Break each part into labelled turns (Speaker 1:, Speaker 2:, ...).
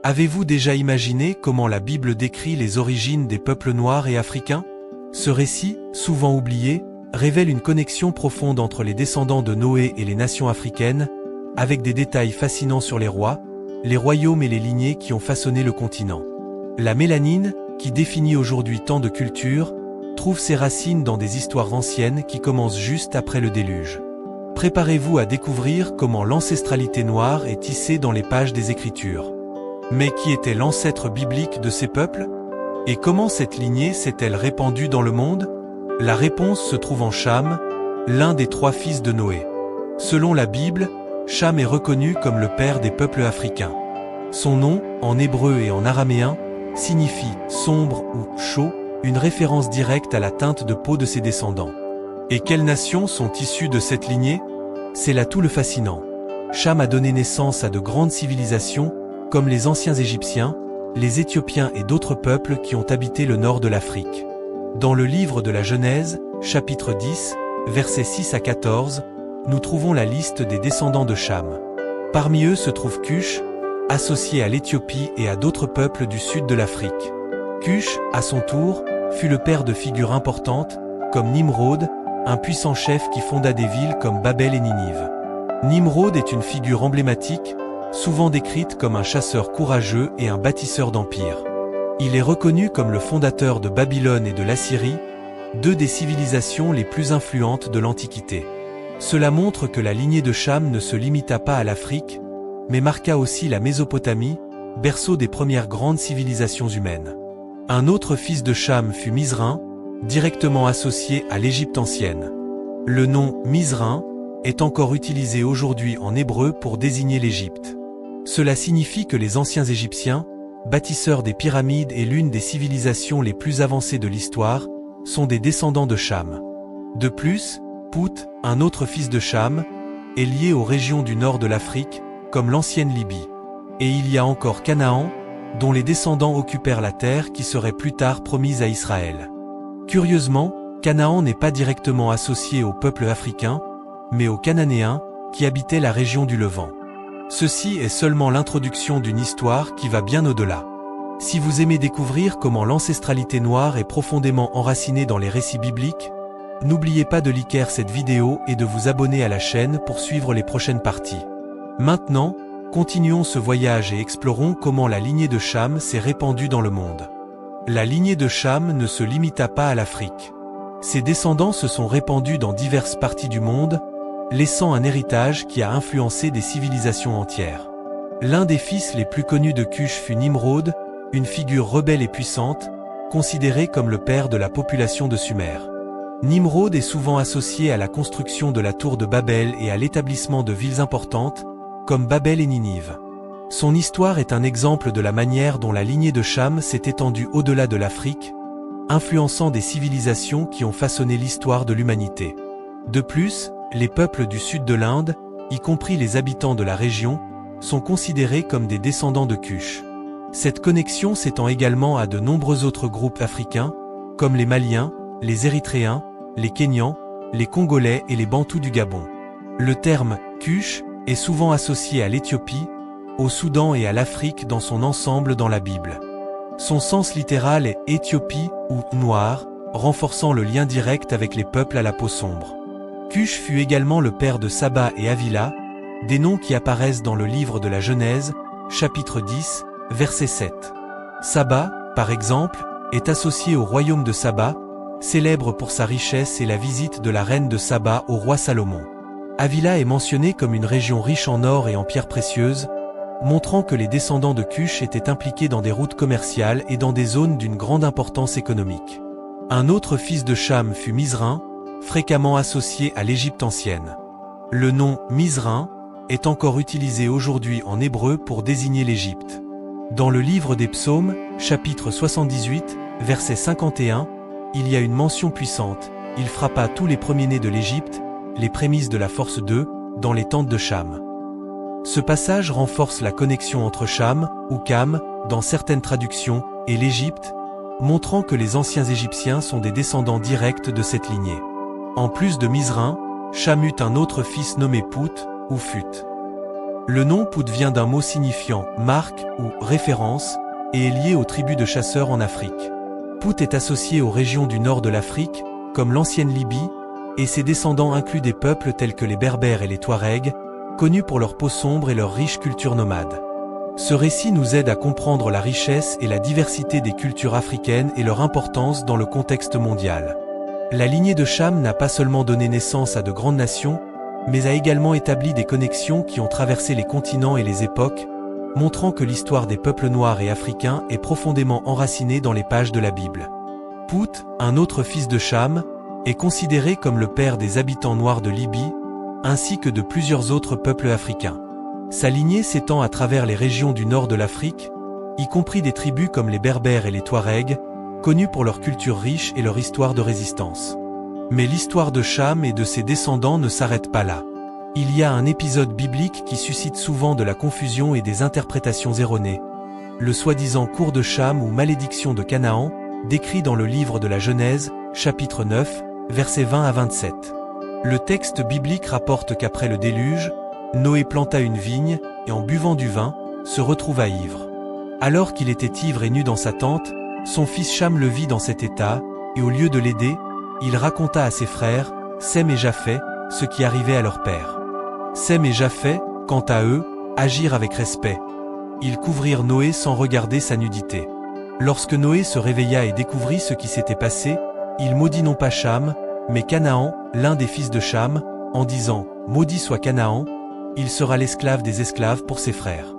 Speaker 1: Avez-vous déjà imaginé comment la Bible décrit les origines des peuples noirs et africains? Ce récit, souvent oublié, révèle une connexion profonde entre les descendants de Noé et les nations africaines, avec des détails fascinants sur les rois, les royaumes et les lignées qui ont façonné le continent. La mélanine, qui définit aujourd'hui tant de cultures, trouve ses racines dans des histoires anciennes qui commencent juste après le déluge. Préparez-vous à découvrir comment l'ancestralité noire est tissée dans les pages des Écritures. Mais qui était l'ancêtre biblique de ces peuples? Et comment cette lignée s'est-elle répandue dans le monde? La réponse se trouve en Cham, l'un des 3 fils de Noé. Selon la Bible, Cham est reconnu comme le père des peuples africains. Son nom, en hébreu et en araméen, signifie « sombre » ou « chaud », une référence directe à la teinte de peau de ses descendants. Et quelles nations sont issues de cette lignée? C'est là tout le fascinant. Cham a donné naissance à de grandes civilisations, comme les anciens Égyptiens, les Éthiopiens et d'autres peuples qui ont habité le nord de l'Afrique. Dans le livre de la Genèse, chapitre 10, versets 6 à 14, nous trouvons la liste des descendants de Cham. Parmi eux se trouve Cush, associé à l'Éthiopie et à d'autres peuples du sud de l'Afrique. Cush, à son tour, fut le père de figures importantes, comme Nimrod, un puissant chef qui fonda des villes comme Babel et Ninive. Nimrod est une figure emblématique, souvent décrite comme un chasseur courageux et un bâtisseur d'empires. Il est reconnu comme le fondateur de Babylone et de l'Assyrie, 2 des civilisations les plus influentes de l'Antiquité. Cela montre que la lignée de Cham ne se limita pas à l'Afrique, mais marqua aussi la Mésopotamie, berceau des premières grandes civilisations humaines. Un autre fils de Cham fut Mizraim, directement associé à l'Égypte ancienne. Le nom Mizraim est encore utilisé aujourd'hui en hébreu pour désigner l'Égypte. Cela signifie que les anciens Égyptiens, bâtisseurs des pyramides et l'une des civilisations les plus avancées de l'histoire, sont des descendants de Cham. De plus, Pout, un autre fils de Cham, est lié aux régions du nord de l'Afrique, comme l'ancienne Libye. Et il y a encore Canaan, dont les descendants occupèrent la terre qui serait plus tard promise à Israël. Curieusement, Canaan n'est pas directement associé au peuple africain, mais aux Cananéens, qui habitaient la région du Levant. Ceci est seulement l'introduction d'une histoire qui va bien au-delà. Si vous aimez découvrir comment l'ancestralité noire est profondément enracinée dans les récits bibliques, n'oubliez pas de liker cette vidéo et de vous abonner à la chaîne pour suivre les prochaines parties. Maintenant, continuons ce voyage et explorons comment la lignée de Cham s'est répandue dans le monde. La lignée de Cham ne se limita pas à l'Afrique. Ses descendants se sont répandus dans diverses parties du monde, laissant un héritage qui a influencé des civilisations entières. L'un des fils les plus connus de Cush fut Nimrod, une figure rebelle et puissante, considéré comme le père de la population de Sumer. Nimrod est souvent associé à la construction de la tour de Babel et à l'établissement de villes importantes, comme Babel et Ninive. Son histoire est un exemple de la manière dont la lignée de Cham s'est étendue au-delà de l'Afrique, influençant des civilisations qui ont façonné l'histoire de l'humanité. De plus, les peuples du sud de l'Inde, y compris les habitants de la région, sont considérés comme des descendants de Cush. Cette connexion s'étend également à de nombreux autres groupes africains, comme les Maliens, les Érythréens, les Kenyans, les Congolais et les Bantous du Gabon. Le terme « Cush » est souvent associé à l'Éthiopie, au Soudan et à l'Afrique dans son ensemble dans la Bible. Son sens littéral est « Éthiopie » ou « noir », renforçant le lien direct avec les peuples à la peau sombre. Cush fut également le père de Saba et Havila, des noms qui apparaissent dans le livre de la Genèse, chapitre 10, verset 7. Saba, par exemple, est associé au royaume de Saba, célèbre pour sa richesse et la visite de la reine de Saba au roi Salomon. Havila est mentionné comme une région riche en or et en pierres précieuses, montrant que les descendants de Cush étaient impliqués dans des routes commerciales et dans des zones d'une grande importance économique. Un autre fils de Cham fut Mizraim, fréquemment associé à l'Égypte ancienne. Le nom Mizraim est encore utilisé aujourd'hui en hébreu pour désigner l'Égypte. Dans le livre des Psaumes, chapitre 78, verset 51, il y a une mention puissante, il frappa tous les premiers-nés de l'Égypte, les prémices de la force d'eux, dans les tentes de Cham. Ce passage renforce la connexion entre Cham, ou Cam, dans certaines traductions, et l'Égypte, montrant que les anciens Égyptiens sont des descendants directs de cette lignée. En plus de Mizraim, Cham eut un autre fils nommé Pout, ou Phut. Le nom Pout vient d'un mot signifiant « marque » ou « référence » et est lié aux tribus de chasseurs en Afrique. Pout est associé aux régions du nord de l'Afrique, comme l'ancienne Libye, et ses descendants incluent des peuples tels que les Berbères et les Touaregs, connus pour leur peau sombre et leur riche culture nomade. Ce récit nous aide à comprendre la richesse et la diversité des cultures africaines et leur importance dans le contexte mondial. La lignée de Cham n'a pas seulement donné naissance à de grandes nations, mais a également établi des connexions qui ont traversé les continents et les époques, montrant que l'histoire des peuples noirs et africains est profondément enracinée dans les pages de la Bible. Pout, un autre fils de Cham, est considéré comme le père des habitants noirs de Libye, ainsi que de plusieurs autres peuples africains. Sa lignée s'étend à travers les régions du nord de l'Afrique, y compris des tribus comme les Berbères et les Touaregs, connus pour leur culture riche et leur histoire de résistance. Mais l'histoire de Cham et de ses descendants ne s'arrête pas là. Il y a un épisode biblique qui suscite souvent de la confusion et des interprétations erronées. Le soi-disant cours de Cham ou malédiction de Canaan, décrit dans le livre de la Genèse, chapitre 9, versets 20 à 27. Le texte biblique rapporte qu'après le déluge, Noé planta une vigne, et en buvant du vin, se retrouva ivre. Alors qu'il était ivre et nu dans sa tente, son fils Cham le vit dans cet état, et au lieu de l'aider, il raconta à ses frères, Sem et Japheth, ce qui arrivait à leur père. Sem et Japheth, quant à eux, agirent avec respect. Ils couvrirent Noé sans regarder sa nudité. Lorsque Noé se réveilla et découvrit ce qui s'était passé, il maudit non pas Cham, mais Canaan, l'un des fils de Cham, en disant « Maudit soit Canaan, il sera l'esclave des esclaves pour ses frères ».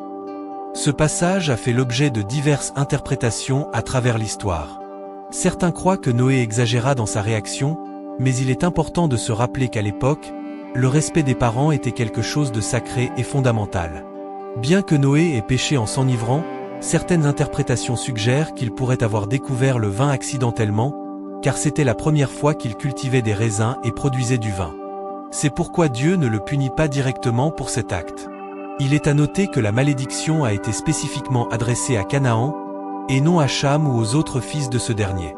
Speaker 1: Ce passage a fait l'objet de diverses interprétations à travers l'histoire. Certains croient que Noé exagéra dans sa réaction, mais il est important de se rappeler qu'à l'époque, le respect des parents était quelque chose de sacré et fondamental. Bien que Noé ait péché en s'enivrant, certaines interprétations suggèrent qu'il pourrait avoir découvert le vin accidentellement, car c'était la première fois qu'il cultivait des raisins et produisait du vin. C'est pourquoi Dieu ne le punit pas directement pour cet acte. Il est à noter que la malédiction a été spécifiquement adressée à Canaan, et non à Cham ou aux autres fils de ce dernier.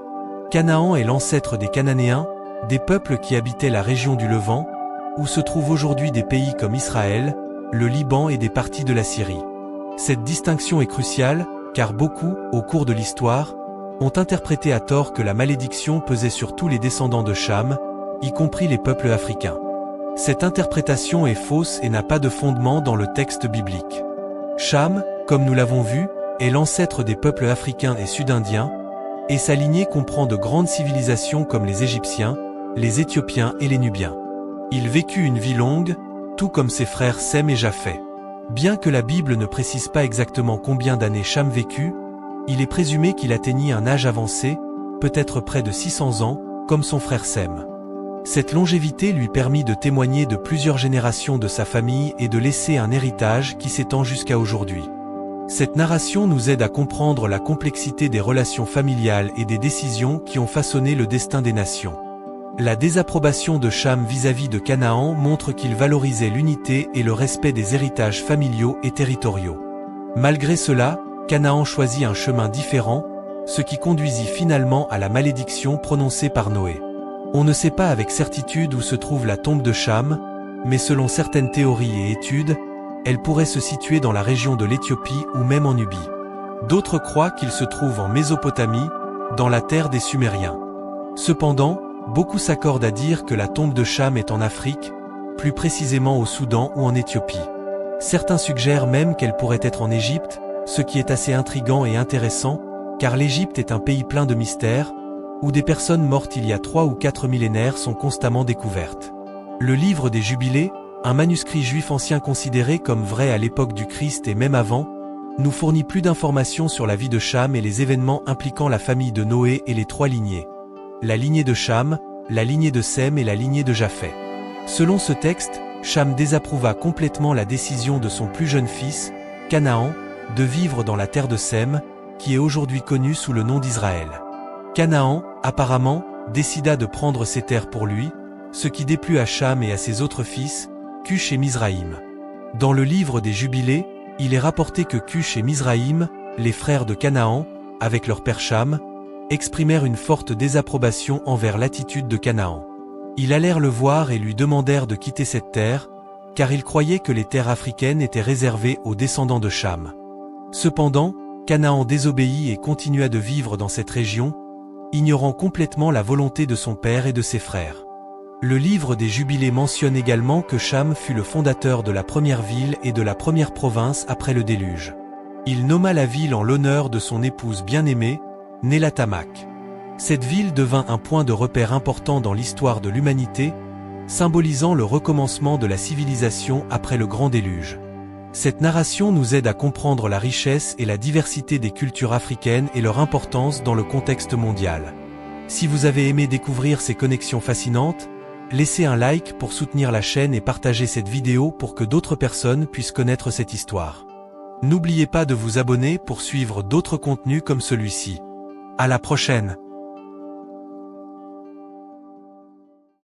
Speaker 1: Canaan est l'ancêtre des Cananéens, des peuples qui habitaient la région du Levant, où se trouvent aujourd'hui des pays comme Israël, le Liban et des parties de la Syrie. Cette distinction est cruciale, car beaucoup, au cours de l'histoire, ont interprété à tort que la malédiction pesait sur tous les descendants de Cham, y compris les peuples africains. Cette interprétation est fausse et n'a pas de fondement dans le texte biblique. Cham, comme nous l'avons vu, est l'ancêtre des peuples africains et sud-indiens, et sa lignée comprend de grandes civilisations comme les Égyptiens, les Éthiopiens et les Nubiens. Il vécut une vie longue, tout comme ses frères Sem et Japheth. Bien que la Bible ne précise pas exactement combien d'années Cham vécut, il est présumé qu'il atteignit un âge avancé, peut-être près de 600 ans, comme son frère Sem. Cette longévité lui permit de témoigner de plusieurs générations de sa famille et de laisser un héritage qui s'étend jusqu'à aujourd'hui. Cette narration nous aide à comprendre la complexité des relations familiales et des décisions qui ont façonné le destin des nations. La désapprobation de Cham vis-à-vis de Canaan montre qu'il valorisait l'unité et le respect des héritages familiaux et territoriaux. Malgré cela, Canaan choisit un chemin différent, ce qui conduisit finalement à la malédiction prononcée par Noé. On ne sait pas avec certitude où se trouve la tombe de Cham, mais selon certaines théories et études, elle pourrait se situer dans la région de l'Éthiopie ou même en Nubie. D'autres croient qu'il se trouve en Mésopotamie, dans la terre des Sumériens. Cependant, beaucoup s'accordent à dire que la tombe de Cham est en Afrique, plus précisément au Soudan ou en Éthiopie. Certains suggèrent même qu'elle pourrait être en Égypte, ce qui est assez intriguant et intéressant, car l'Égypte est un pays plein de mystères, où des personnes mortes il y a 3 ou 4 millénaires sont constamment découvertes. Le livre des Jubilés, un manuscrit juif ancien considéré comme vrai à l'époque du Christ et même avant, nous fournit plus d'informations sur la vie de Cham et les événements impliquant la famille de Noé et les 3 lignées. La lignée de Cham, la lignée de Sem et la lignée de Japheth. Selon ce texte, Cham désapprouva complètement la décision de son plus jeune fils, Canaan, de vivre dans la terre de Sem, qui est aujourd'hui connue sous le nom d'Israël. Canaan, apparemment, décida de prendre ces terres pour lui, ce qui déplut à Cham et à ses autres fils, Cush et Mizraïm. Dans le livre des Jubilés, il est rapporté que Cush et Mizraïm, les frères de Canaan, avec leur père Cham, exprimèrent une forte désapprobation envers l'attitude de Canaan. Ils allèrent le voir et lui demandèrent de quitter cette terre, car il croyait que les terres africaines étaient réservées aux descendants de Cham. Cependant, Canaan désobéit et continua de vivre dans cette région, ignorant complètement la volonté de son père et de ses frères. Le livre des Jubilés mentionne également que Cham fut le fondateur de la première ville et de la première province après le déluge. Il nomma la ville en l'honneur de son épouse bien-aimée, Nélatamak. Cette ville devint un point de repère important dans l'histoire de l'humanité, symbolisant le recommencement de la civilisation après le grand déluge. Cette narration nous aide à comprendre la richesse et la diversité des cultures africaines et leur importance dans le contexte mondial. Si vous avez aimé découvrir ces connexions fascinantes, laissez un like pour soutenir la chaîne et partagez cette vidéo pour que d'autres personnes puissent connaître cette histoire. N'oubliez pas de vous abonner pour suivre d'autres contenus comme celui-ci. À la prochaine!